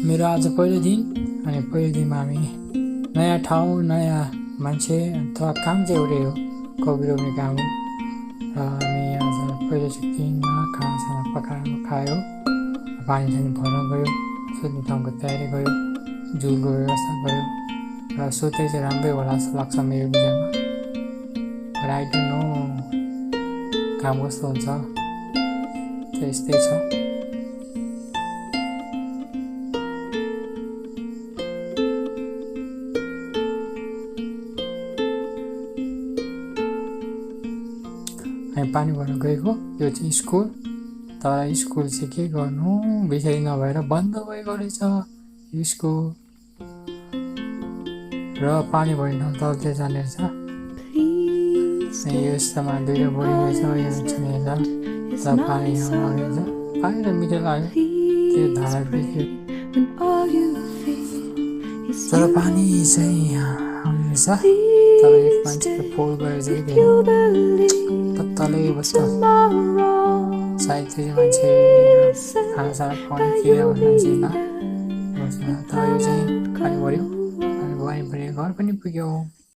मेरो आज पहिलो दिन अनि पहिलो दिनमा हामी नयाँ ठाउँ नयाँ मान्छे अथवा काम चाहिँ एउटै हो कफी रोप्ने काम हो र हामी आज पहिलोचोटि दिनमा खानासाना पकाएर खायो पानी सानी भर्न गयो सुत्ने ठाउँको तयारी गयो झुलको व्यवस्था गयो र सोचे चाहिँ राम्रै होला जस्तो लाग्छ मेरो विचारमा बट आई डोन्ट नो काम कस्तो हुन्छ त्यस्तै छ हामी पानी भर्न गएको यो चाहिँ स्कुल तर स्कुल चाहिँ के गर्नु बेसरी नभएर बन्द भएको रहेछ यो स्कुल र पानी भर्ने ठाउँ तलतिर जाने रहेछ यो यस्तोमा दुईवटा बोर्डिङ रहेछ यो छुने त पानी आउँछ पानी त मिठो लाग्यो त्यो धारा देख्यो तर पानी चाहिँ आउने रहेछ तर एक मान्छेले फोल गरेर चाहिँ तत्तलै बस्छ सायद त्यो मान्छे खानासाना खुवाउने के मान्छे तर यो चाहिँ पानी भर्यो अनि भरि घर पनि पुग्यो